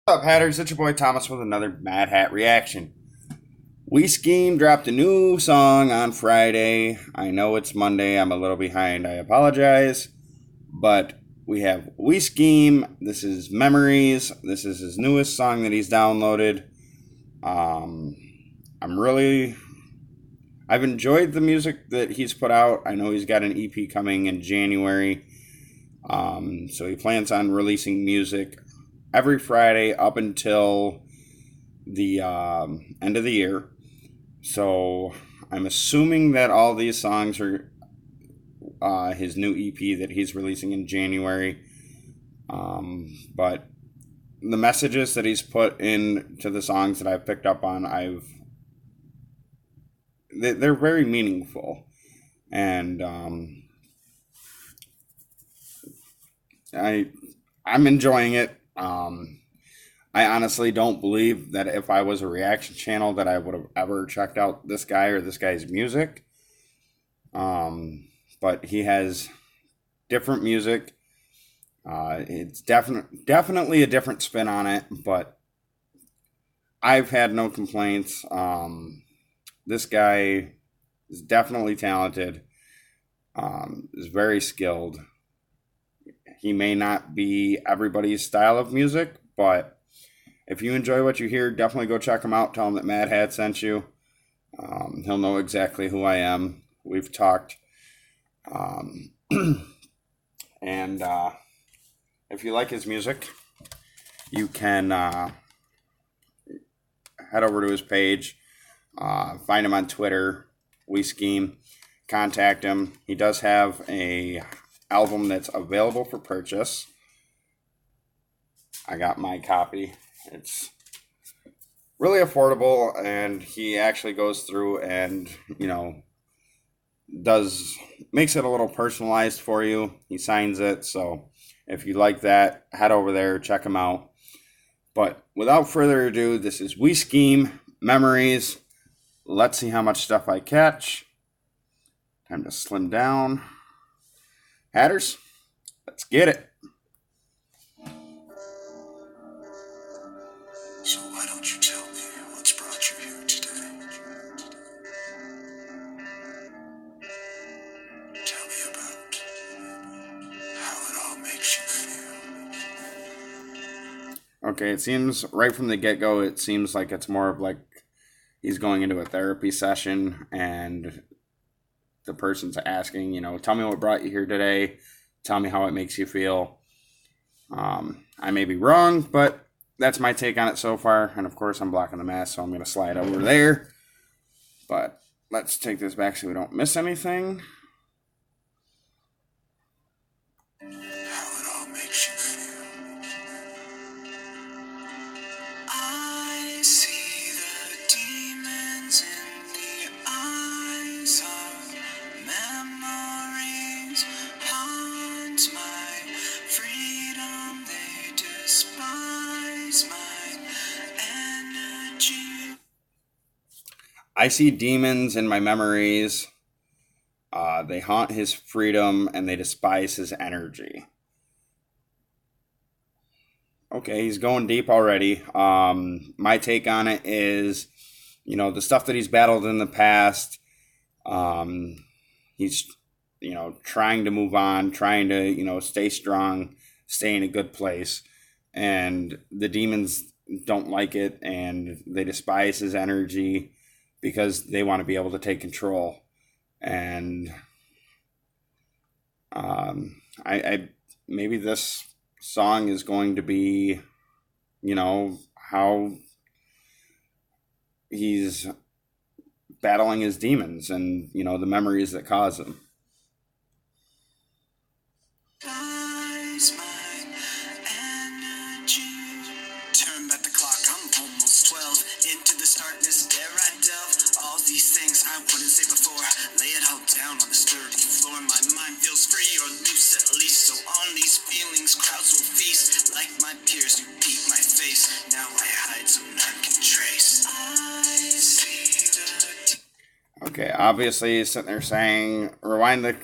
What's up, Hatterz? It's your boy Thomas with another Mad Hat reaction. We Scheme dropped a new song on Friday. I know it's Monday. I'm a little behind. I apologize. But we have We Scheme. This is Memories. This is his newest song that he's downloaded. Um, I'm really. I've enjoyed the music that he's put out. I know he's got an EP coming in January. So he plans on releasing music every Friday up until the end of the year. So I'm assuming that all these songs are his new EP that he's releasing in January. But the messages that he's put into the songs that I've picked up on, they're very meaningful, and I'm enjoying it. I honestly don't believe that if I was a reaction channel that I would have ever checked out this guy or this guy's music. But he has different music. It's definitely a different spin on it, but I've had no complaints. This guy is definitely talented. Is very skilled. He may not be everybody's style of music, but if you enjoy what you hear, definitely go check him out. Tell him that Mad Hat sent you. He'll know exactly who I am. We've talked. And if you like his music, you can head over to his page. Find him on Twitter, We Scheme. Contact him. He does have a album that's available for purchase. I got my copy. It's really affordable, and he actually goes through and makes it a little personalized for you. He signs it, so if you like that, head over there, check him out. But without further ado, this is We Scheme Memories. Let's see how much stuff I catch. Time to slim down. Hatterz, let's get it. So why don't you tell me what's brought you here today? Tell me about how it all makes you feel. Okay, it seems right from the get-go, it seems like it's more of like he's going into a therapy session and the person's asking, tell me what brought you here today. Tell me how it makes you feel. I may be wrong, but that's my take on it so far. And of course, I'm blocking the mask, so I'm going to slide over there. But let's take this back so we don't miss anything. How it all makes you feel. I see the demons in the eyes of memories. Haunt my freedom, they despise my energy. I see demons in my memories. They haunt his freedom and they despise his energy. Okay, he's going deep already. My take on it is, the stuff that he's battled in the past. He's, trying to move on, trying to, stay strong, stay in a good place. And the demons don't like it, and they despise his energy because they want to be able to take control. And I maybe this song is going to be, how he's battling his demons and, the memories that cause him. Despise my energy. Turn back the clock, I'm almost 12. Into this darkness, there I delve. All these things I wouldn't say before. Lay it all down on the sturdy floor. My mind feels free or loose at least. So on these feelings, crowds will feast. Like my peers who beat my face. Now I hide so none can trace. I see the Okay, obviously he's sitting there saying, rewind the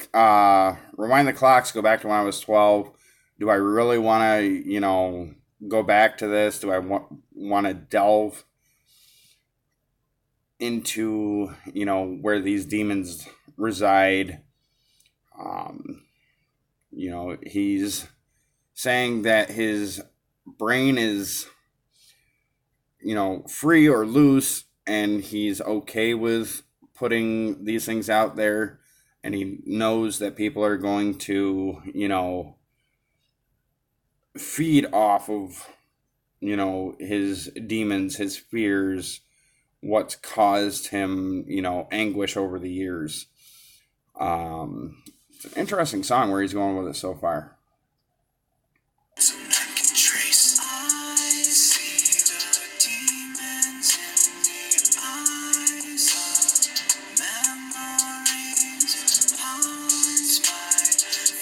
clocks, go back to when I was 12. Do I really want to, go back to this? Do I want to delve into, where these demons reside? Um, he's saying that his brain is, free or loose, and he's okay with putting these things out there, and he knows that people are going to, feed off of, his demons, his fears, what's caused him, anguish over the years. It's an interesting song where he's going with it so far. So none can trace. I see the demons in the eyes of memories. Haunts my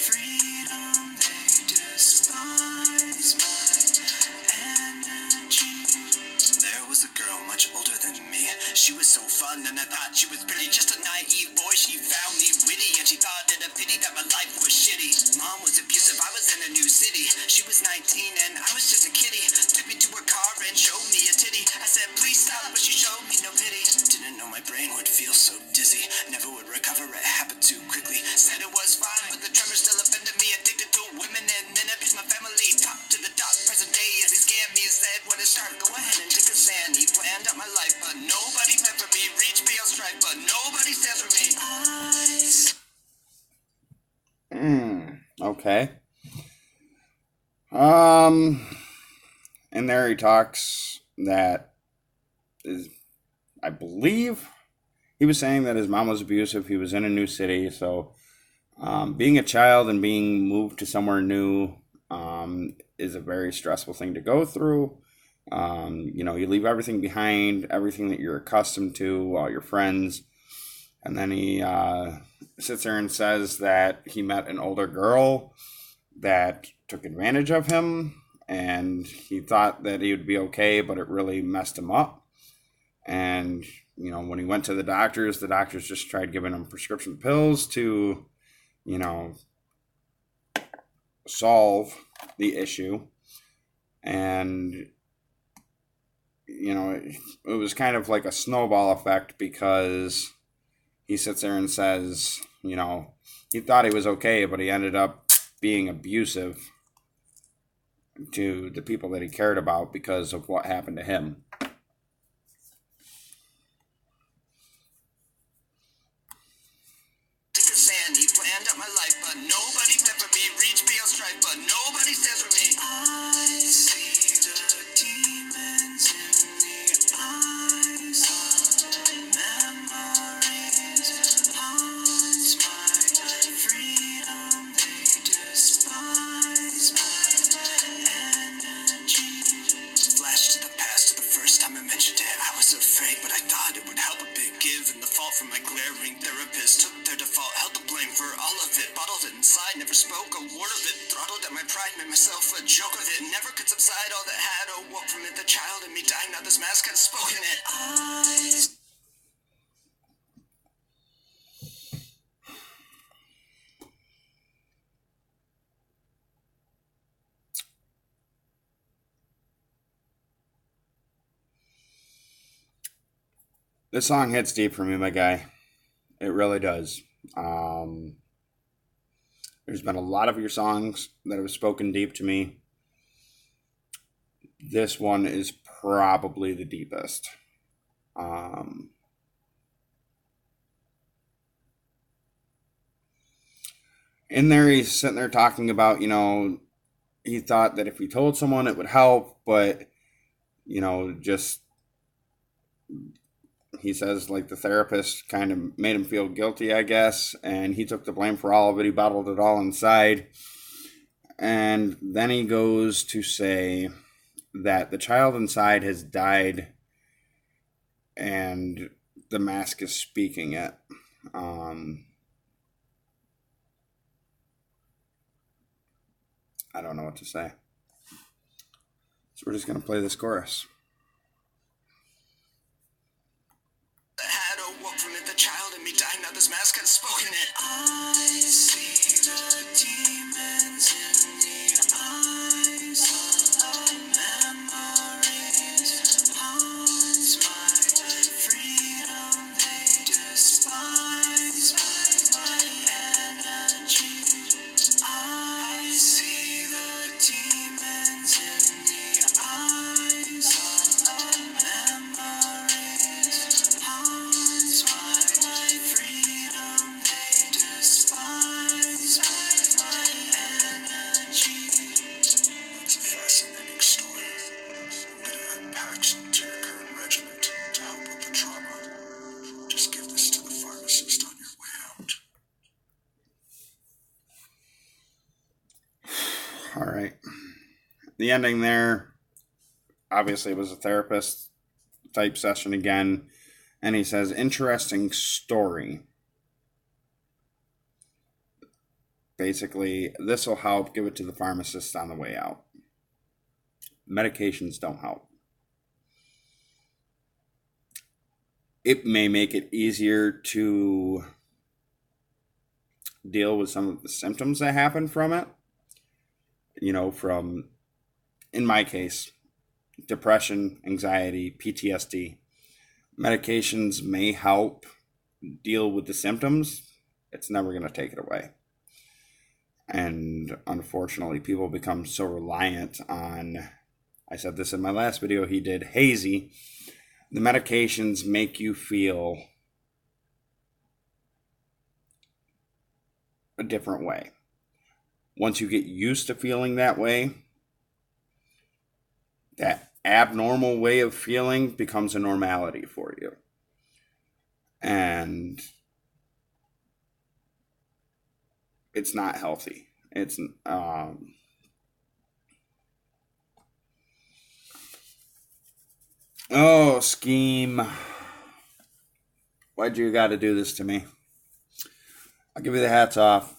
freedom, they despise my energy. There was a girl much older than me. She was so fun and I thought she was pretty. Just a naive boy, she found me witty, and she thought it a pity that my life was shitty. Mom was abusive, I was in a new city. She was 19 and I was just a kiddie. Took me to her car and showed me a titty. I said please stop, but she showed me no pity. Didn't know my brain would feel so dizzy. Never would recover, it happened too quickly. Said it was fine, but the tremor still offended me. Addicted to women and men, abused my family. Top to the top, present day as he scammed me. Said when it started, go ahead and take a stand. He planned out my life, but nobody meant for me. Reach me on strike, but nobody stands for me. Okay. In there he talks that I believe he was saying that his mom was abusive. He was in a new city, so being a child and being moved to somewhere new is a very stressful thing to go through. You leave everything behind, everything that you're accustomed to, all your friends, and then he sits there and says that he met an older girl that took advantage of him, and he thought that he would be okay, but it really messed him up. And when he went to the doctors just tried giving him prescription pills to solve the issue. And it was kind of like a snowball effect, because he sits there and says, he thought he was okay, but he ended up being abusive to the people that he cared about because of what happened to him. He planned out my life, but nobody meant for me. Reach me on strike, but nobody stands for me. I see the demons in the eyes of memories. Haunts my freedom, they despise my energy. Flash to the past, to the first time I mentioned it. I was afraid, but I thought it would help a bit. Given the fault from my glaring therapist, took their default, held the blame for all of it. Bottled it inside, never spoke a word of it. Throttled at my pride, made myself a joke of it. Never could subside all that had awoke from it. The child in me died, now this mask has spoken it. This song hits deep for me, my guy. It really does. There's been a lot of your songs that have spoken deep to me. This one is probably the deepest. In there, he's sitting there talking about, he thought that if he told someone it would help, but, just, he says, like, the therapist kind of made him feel guilty, I guess, and he took the blame for all of it. He bottled it all inside. And then he goes to say that the child inside has died and the mask is speaking it. I don't know what to say. So we're just going to play this chorus. Had awoke from it, the child in me died, now this mask has spoken it. I see the demons in the eyes of reaction to your current regimen to help with the trauma. Just give this to the pharmacist on your way out. All right. The ending there, obviously, it was a therapist type session again. And he says, interesting story. Basically, this will help. Give it to the pharmacist on the way out. Medications don't help. It may make it easier to deal with some of the symptoms that happen from it. From, in my case, depression, anxiety, PTSD. Medications may help deal with the symptoms. It's never going to take it away. And unfortunately, people become so reliant on, I said this in my last video he did, hazy. The medications make you feel a different way. Once you get used to feeling that way, that abnormal way of feeling becomes a normality for you. And it's not healthy. It's oh, Skeem, why'd you gotta do this to me? I'll give you the hats off.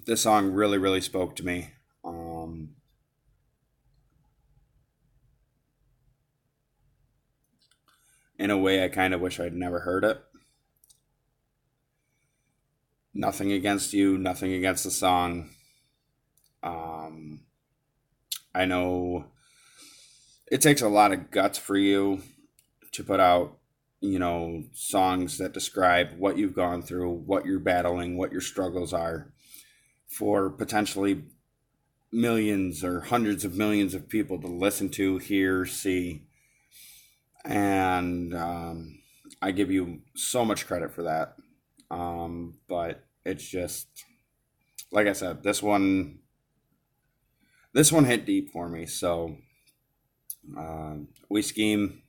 This song really, really spoke to me. In a way, I kind of wish I'd never heard it. Nothing against you, nothing against the song. I know it takes a lot of guts for you to put out, songs that describe what you've gone through, what you're battling, what your struggles are, for potentially millions or hundreds of millions of people to listen to, hear, see. And I give you so much credit for that. But it's just, like I said, this one hit deep for me. So we Skeem,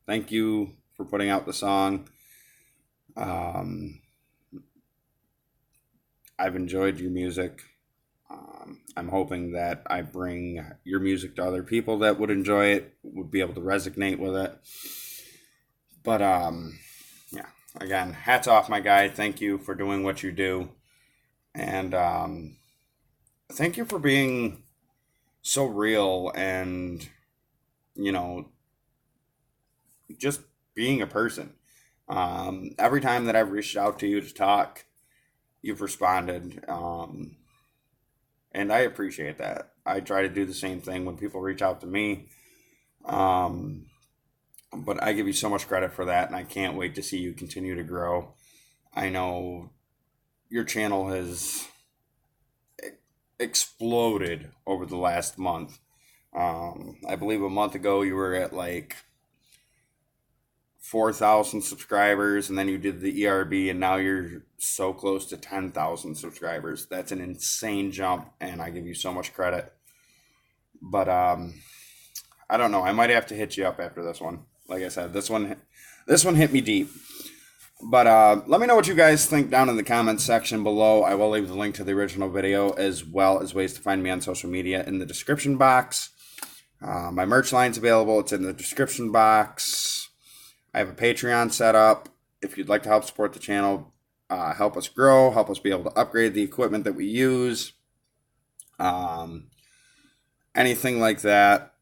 thank you for putting out the song. I've enjoyed your music. I'm hoping that I bring your music to other people that would enjoy it, would be able to resonate with it. But yeah, again, hats off, my guy. Thank you for doing what you do. And thank you for being so real and, just being a person. Every time that I've reached out to you to talk, you've responded. And I appreciate that. I try to do the same thing when people reach out to me. But I give you so much credit for that, and I can't wait to see you continue to grow. I know your channel has exploded over the last month. I believe a month ago you were at like 4,000 subscribers, and then you did the ERB, and now you're so close to 10,000 subscribers. That's an insane jump, and I give you so much credit. But I don't know. I might have to hit you up after this one. Like I said, this one hit me deep. But let me know what you guys think down in the comments section below. I will leave the link to the original video as well as ways to find me on social media in the description box. My merch line's available. It's in the description box. I have a Patreon set up. If you'd like to help support the channel, help us grow, help us be able to upgrade the equipment that we use, anything like that.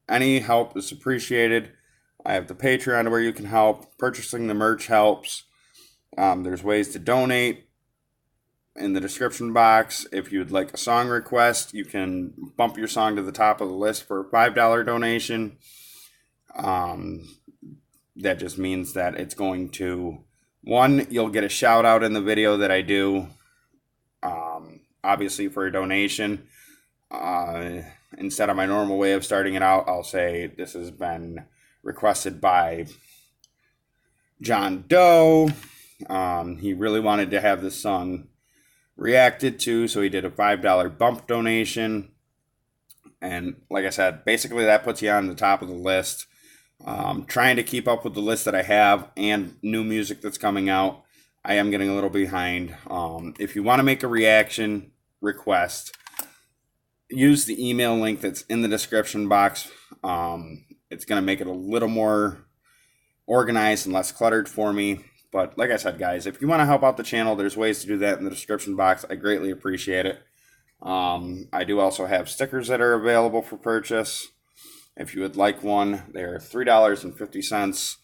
Any help is appreciated. I have the Patreon where you can help. Purchasing the merch helps. There's ways to donate in the description box. If you'd like a song request, you can bump your song to the top of the list for a $5 donation. That just means that it's going to, one, you'll get a shout out in the video that I do, obviously for a donation. Instead of my normal way of starting it out, I'll say this has been requested by John Doe. He really wanted to have this song reacted to, so he did a $5 bump donation. And like I said, basically that puts you on the top of the list. Trying to keep up with the list that I have and new music that's coming out. I am getting a little behind. If you want to make a reaction request, use the email link that's in the description box. It's going to make it a little more organized and less cluttered for me. But like I said, guys, if you want to help out the channel, there's ways to do that in the description box. I greatly appreciate it. I do also have stickers that are available for purchase. If you would like one, they're $3.50.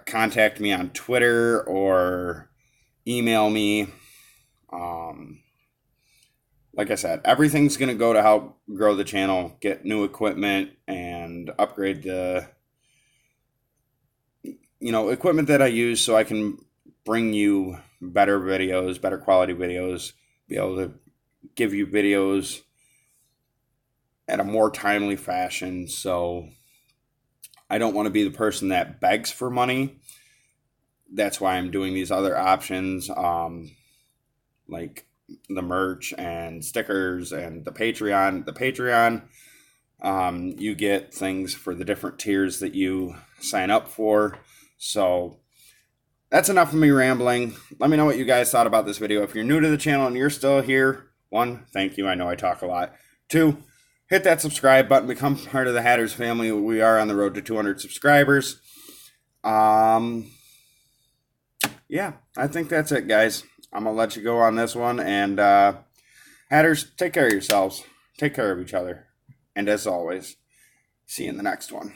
Contact me on Twitter or email me. Like I said, everything's going to go to help grow the channel, get new equipment, and upgrade the equipment that I use so I can bring you better videos, better quality videos, be able to give you videos at a more timely fashion. So I don't want to be the person that begs for money. That's why I'm doing these other options, like the merch and stickers and the Patreon. The Patreon, you get things for the different tiers that you sign up for. So that's enough of me rambling. Let me know what you guys thought about this video. If you're new to the channel and you're still here, 1, thank you. I know I talk a lot. 2, hit that subscribe button. Become part of the Hatterz family. We are on the road to 200 subscribers. Yeah, I think that's it, guys. I'm going to let you go on this one. And Hatterz, take care of yourselves. Take care of each other. And as always, see you in the next one.